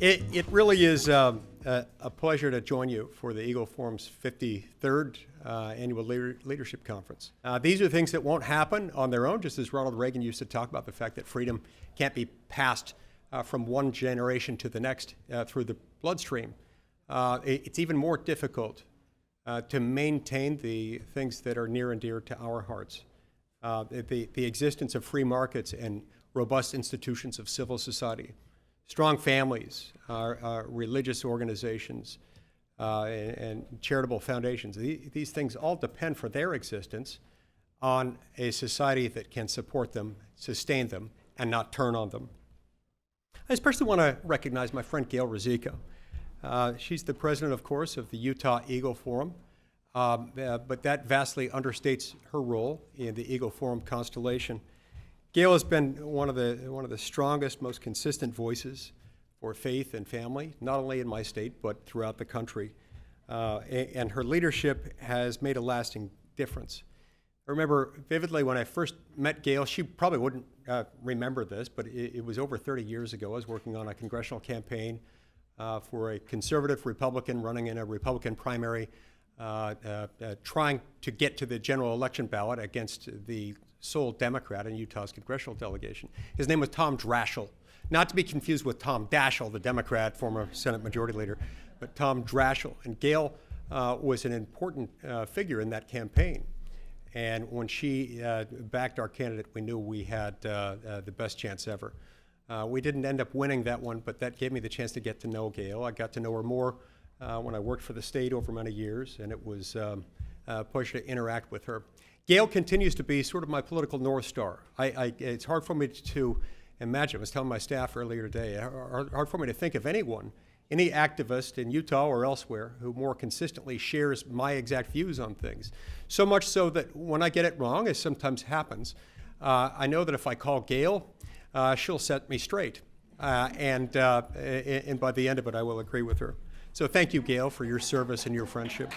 It really is a pleasure to join you for the Eagle Forum's 53rd Annual Leadership Conference. These are things that won't happen on their own, just as Ronald Reagan used to talk about the fact that freedom can't be passed from one generation to the next through the bloodstream. It's even more difficult to maintain the things that are near and dear to our hearts. The existence of free markets and robust institutions of civil society, strong families, religious organizations, and charitable foundations. These things all depend for their existence on a society that can support them, sustain them, and not turn on them. I especially want to recognize my friend Gail Rosico. She's the president, of course, of the Utah Eagle Forum, but that vastly understates her role in the Eagle Forum constellation. Gail has been one of the strongest, most consistent voices for faith and family, not only in my state, but throughout the country. And her leadership has made a lasting difference. I remember vividly when I first met Gail, she probably wouldn't remember this, but it was over 30 years ago. I was working on a congressional campaign for a conservative Republican running in a Republican primary, trying to get to the general election ballot against the sole Democrat in Utah's congressional delegation. His name was Tom Drashel, not to be confused with Tom Daschle, the Democrat, former Senate Majority Leader, but Tom Drashel. And Gail was an important figure in that campaign. And when she backed our candidate, we knew we had the best chance ever. We didn't end up winning that one, but that gave me the chance to get to know Gail. I got to know her more when I worked for the state over many years, and it was a pleasure to interact with her. Gail continues to be sort of my political North Star. It's hard for me to imagine, I was telling my staff earlier today, hard for me to think of anyone, any activist in Utah or elsewhere who more consistently shares my exact views on things. So much so that when I get it wrong, as sometimes happens, I know that if I call Gail, she'll set me straight. And by the end of it, I will agree with her. So thank you, Gail, for your service and your friendship.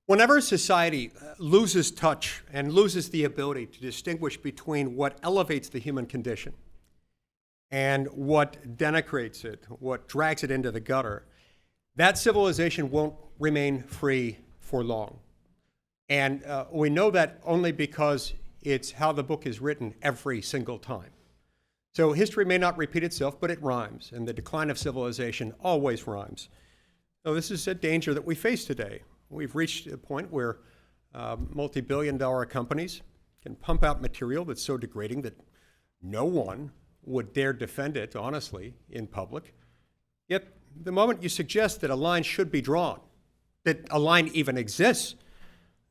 Whenever society loses touch and loses the ability to distinguish between what elevates the human condition and what denigrates it, what drags it into the gutter, that civilization won't remain free for long. And we know that only because it's how the book is written every single time. So history may not repeat itself, but it rhymes, and the decline of civilization always rhymes. So this is a danger that we face today. We've reached a point where multi-billion-dollar companies can pump out material that's so degrading that no one would dare defend it honestly in public. Yet the moment you suggest that a line should be drawn, that a line even exists,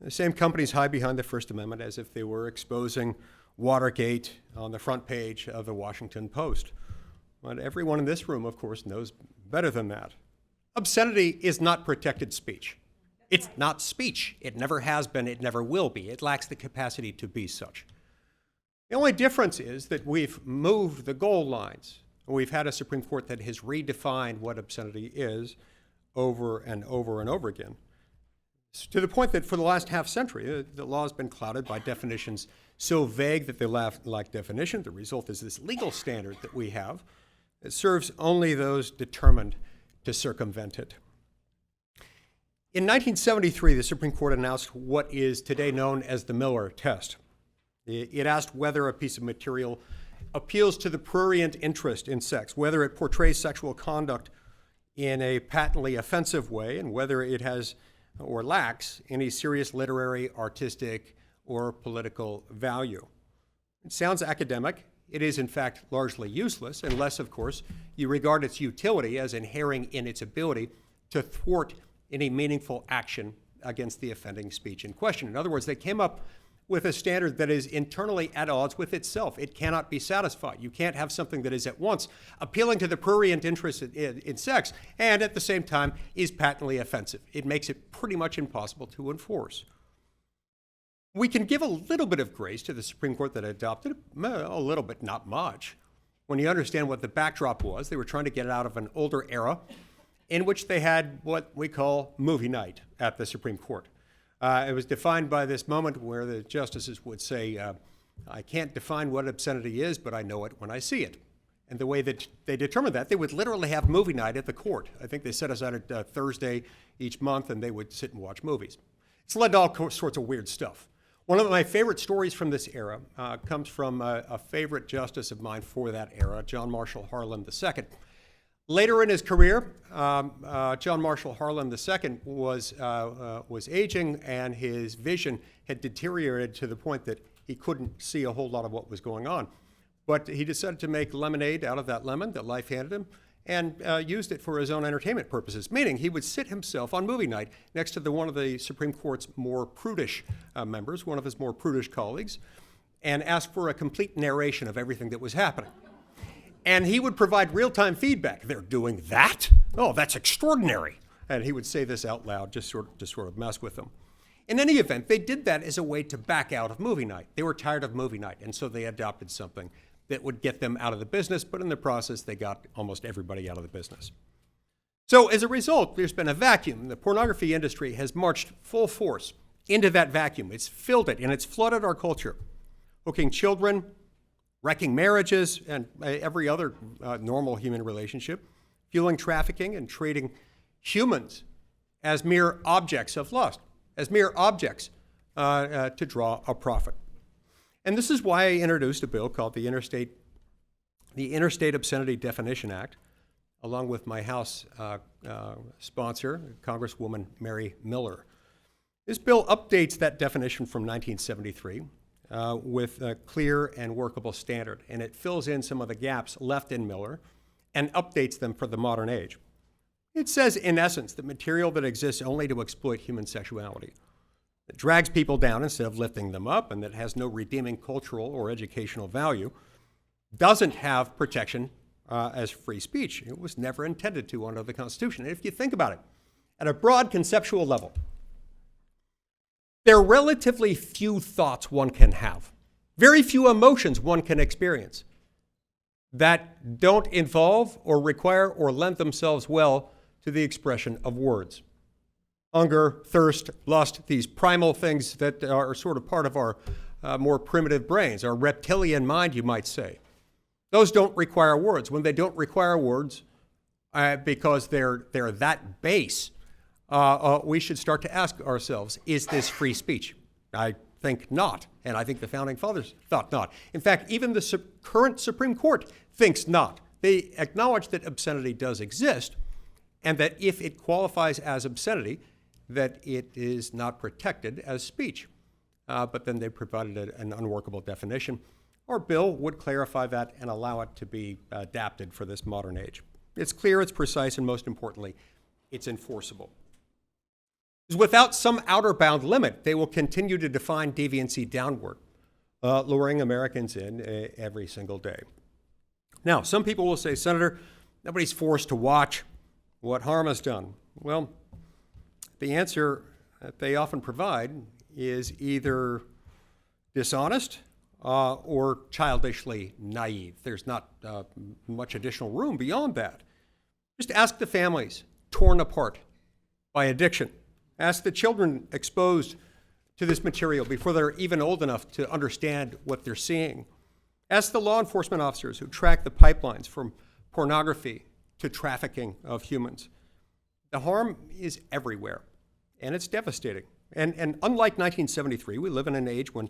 the same companies hide behind the First Amendment as if they were exposing Watergate on the front page of the Washington Post. But everyone in this room, of course, knows better than that. Obscenity is not protected speech. It's not speech. It never has been. It never will be. It lacks the capacity to be such. The only difference is that we've moved the goal lines. We've had a Supreme Court that has redefined what obscenity is over and over and over again, to the point that for the last half century, the law has been clouded by definitions so vague that they lack definition. The result is this legal standard that we have that serves only those determined to circumvent it. In 1973, the Supreme Court announced what is today known as the Miller test. It asked whether a piece of material appeals to the prurient interest in sex, whether it portrays sexual conduct in a patently offensive way, and whether it has or lacks any serious literary, artistic, or political value. It sounds academic. It is, in fact, largely useless, unless, of course, you regard its utility as inherent in its ability to thwart any meaningful action against the offending speech in question. In other words, they came up with a standard that is internally at odds with itself. It cannot be satisfied. You can't have something that is at once appealing to the prurient interest in sex and at the same time is patently offensive. It makes it pretty much impossible to enforce. We can give a little bit of grace to the Supreme Court that adopted it, a little bit, not much. When you understand what the backdrop was, they were trying to get it out of an older era in which they had what we call movie night at the Supreme Court. It was defined by this moment where the justices would say, I can't define what obscenity is, but I know it when I see it. And the way that they determined that, they would literally have movie night at the court. I think they set us out at Thursday each month, and they would sit and watch movies. It's led to all sorts of weird stuff. One of my favorite stories from this era comes from a favorite justice of mine for that era, John Marshall Harlan II. Later in his career, John Marshall Harlan II was aging, and his vision had deteriorated to the point that he couldn't see a whole lot of what was going on. But he decided to make lemonade out of that lemon that life handed him, and used it for his own entertainment purposes, meaning he would sit himself on movie night next to one of the Supreme Court's more prudish members, one of his more prudish colleagues, and ask for a complete narration of everything that was happening. And he would provide real-time feedback. They're doing that? Oh, that's extraordinary. And he would say this out loud, just sort of mess with them. In any event, they did that as a way to back out of movie night. They were tired of movie night, and so they adopted something that would get them out of the business, but in the process, they got almost everybody out of the business. So as a result, there's been a vacuum. The pornography industry has marched full force into that vacuum. It's filled it, and it's flooded our culture, hooking children, wrecking marriages, and every other normal human relationship, fueling trafficking and trading humans as mere objects of lust, as mere objects to draw a profit. And this is why I introduced a bill called the Interstate Obscenity Definition Act, along with my House sponsor, Congresswoman Mary Miller. This bill updates that definition from 1973 with a clear and workable standard, and it fills in some of the gaps left in Miller and updates them for the modern age. It says, in essence, that material that exists only to exploit human sexuality, that drags people down instead of lifting them up, and that has no redeeming cultural or educational value, doesn't have protection as free speech. It was never intended to under the Constitution. And if you think about it, at a broad conceptual level, there are relatively few thoughts one can have, very few emotions one can experience that don't involve or require or lend themselves well to the expression of words. Hunger, thirst, lust, these primal things that are sort of part of our more primitive brains, our reptilian mind, you might say. Those don't require words. When they don't require words, because they're that base, we should start to ask ourselves, is this free speech? I think not, and I think the Founding Fathers thought not. In fact, even the current Supreme Court thinks not. They acknowledge that obscenity does exist, and that if it qualifies as obscenity, that it is not protected as speech. But then they provided an unworkable definition. Our bill would clarify that and allow it to be adapted for this modern age. It's clear, it's precise, and most importantly, it's enforceable. Because without some outer bound limit, they will continue to define deviancy downward, luring Americans in every single day. Now, some people will say, Senator, nobody's forced to watch. What harm is done? Well, the answer that they often provide is either dishonest or childishly naive. There's not much additional room beyond that. Just ask the families torn apart by addiction. Ask the children exposed to this material before they're even old enough to understand what they're seeing. Ask the law enforcement officers who track the pipelines from pornography to trafficking of humans. The harm is everywhere, and it's devastating. And unlike 1973, we live in an age when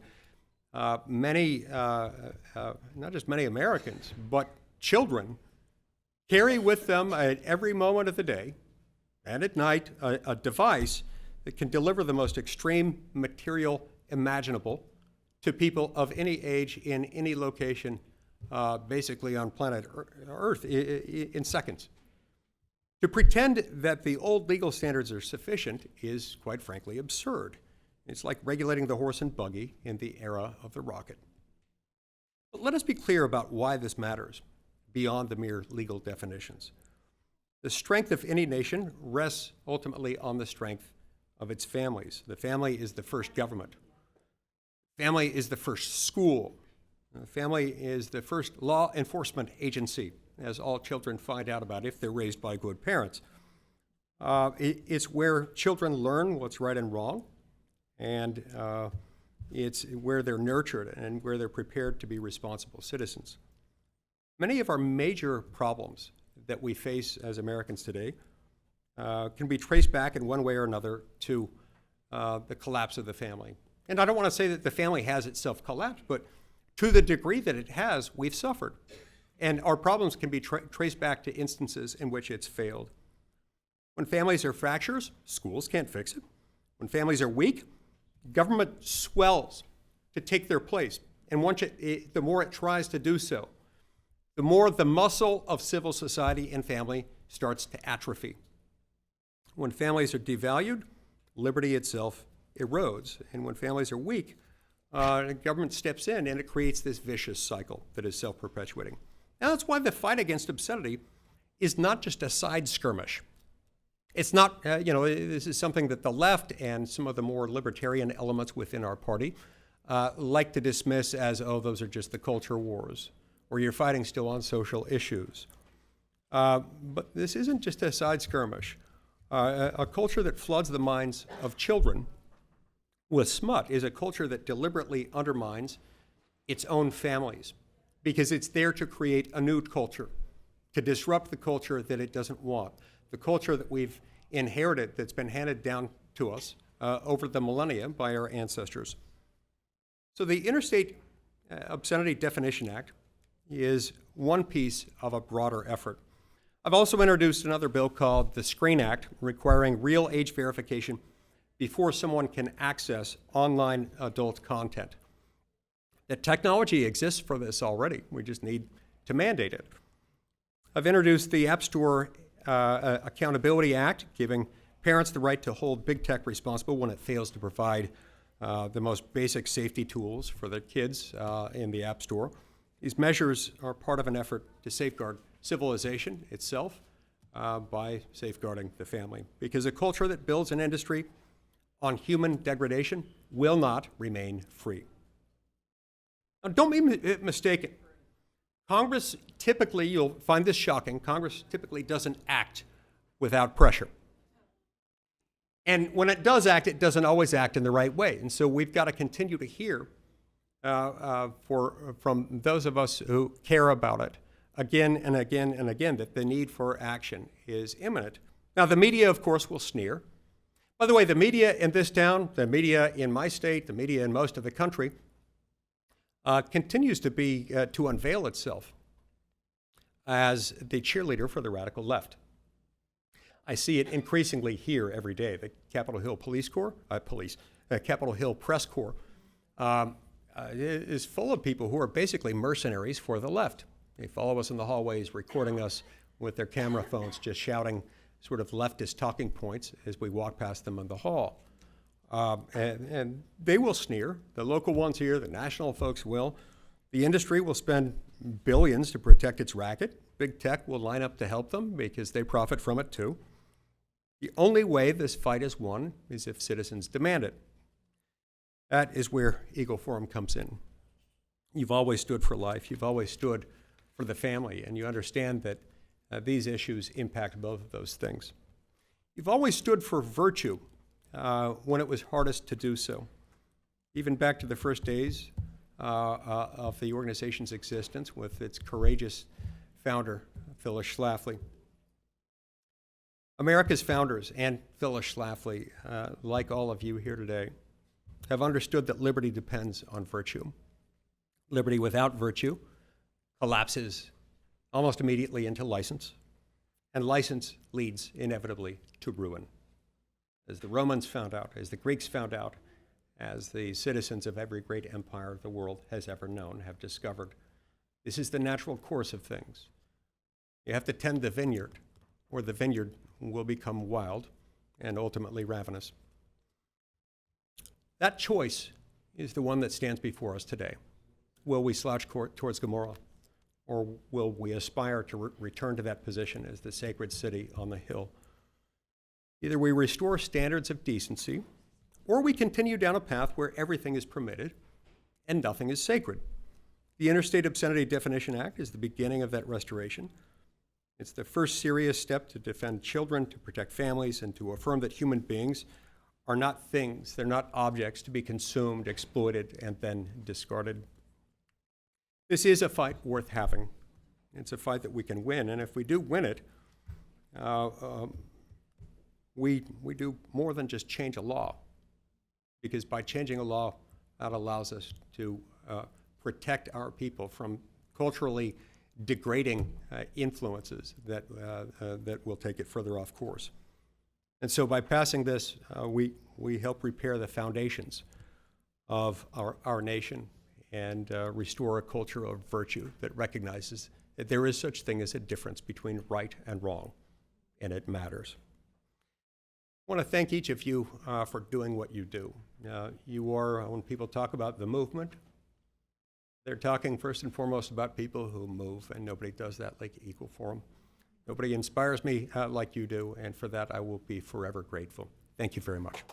many, not just many Americans, but children carry with them at every moment of the day and at night a device that can deliver the most extreme material imaginable to people of any age in any location, basically on planet Earth, in seconds. To pretend that the old legal standards are sufficient is, quite frankly, absurd. It's like regulating the horse and buggy in the era of the rocket. But let us be clear about why this matters beyond the mere legal definitions. The strength of any nation rests ultimately on the strength of its families. The family is the first government. Family is the first school. The family is the first law enforcement agency, as all children find out about if they're raised by good parents. It's where children learn what's right and wrong, and It's where they're nurtured and where they're prepared to be responsible citizens. Many of our major problems that we face as Americans today can be traced back in one way or another to the collapse of the family. And I don't want to say that the family has itself collapsed, but to the degree that it has, we've suffered. And our problems can be traced back to instances in which it's failed. When families are fractures, schools can't fix it. When families are weak, government swells to take their place. And the more it tries to do so, the more the muscle of civil society and family starts to atrophy. When families are devalued, liberty itself erodes. And when families are weak, the government steps in and it creates this vicious cycle that is self-perpetuating. Now, that's why the fight against obscenity is not just a side skirmish. It's not, this is something that the left and some of the more libertarian elements within our party like to dismiss as, oh, those are just the culture wars, or you're fighting still on social issues. But this isn't just a side skirmish. A culture that floods the minds of children with smut is a culture that deliberately undermines its own families because it's there to create a new culture, to disrupt the culture that it doesn't want, the culture that we've inherited that's been handed down to us over the millennia by our ancestors. So the Interstate Obscenity Definition Act is one piece of a broader effort. I've also introduced another bill called the Screen Act, requiring real age verification before someone can access online adult content. The technology exists for this already. We just need to mandate it. I've introduced the App Store Accountability Act, giving parents the right to hold big tech responsible when it fails to provide the most basic safety tools for their kids in the App Store. These measures are part of an effort to safeguard civilization itself by safeguarding the family, because a culture that builds an industry on human degradation will not remain free. Now, don't be mistaken. Congress typically, you'll find this shocking, Congress typically doesn't act without pressure. And when it does act, it doesn't always act in the right way. And so we've got to continue to hear from those of us who care about it again and again and again that the need for action is imminent. Now, the media, of course, will sneer. By the way, the media in this town, the media in my state, the media in most of the country, continues to unveil itself as the cheerleader for the radical left. I see it increasingly here every day. The Capitol Hill Capitol Hill Press Corps is full of people who are basically mercenaries for the left. They follow us in the hallways, recording us with their camera phones, just shouting sort of leftist talking points as we walk past them in the hall. And they will sneer. The local ones here, the national folks will. The industry will spend billions to protect its racket. Big tech will line up to help them because they profit from it too. The only way this fight is won is if citizens demand it. That is where Eagle Forum comes in. You've always stood for life. You've always stood for the family, and you understand that these issues impact both of those things. You've always stood for virtue when it was hardest to do so. Even back to the first days of the organization's existence with its courageous founder, Phyllis Schlafly. America's founders and Phyllis Schlafly, like all of you here today, have understood that liberty depends on virtue. Liberty without virtue collapses almost immediately into license, and license leads inevitably to ruin. As the Romans found out, as the Greeks found out, as the citizens of every great empire the world has ever known have discovered, this is the natural course of things. You have to tend the vineyard, or the vineyard will become wild and ultimately ravenous. That choice is the one that stands before us today. Will we slouch towards Gomorrah, or will we aspire to return to that position as the sacred city on the hill? Either we restore standards of decency, or we continue down a path where everything is permitted and nothing is sacred. The Interstate Obscenity Definition Act is the beginning of that restoration. It's the first serious step to defend children, to protect families, and to affirm that human beings are not things. They're not objects to be consumed, exploited, and then discarded. This is a fight worth having. It's a fight that we can win, and if we do win it, we do more than just change a law, because by changing a law, that allows us to protect our people from culturally degrading influences that will take it further off course. And so by passing this, we help repair the foundations of our nation and restore a culture of virtue that recognizes that there is such thing as a difference between right and wrong, and it matters. I want to thank each of you for doing what you do. You are, when people talk about the movement, they're talking first and foremost about people who move, and nobody does that like Equal Forum. Nobody inspires me like you do, and for that I will be forever grateful. Thank you very much.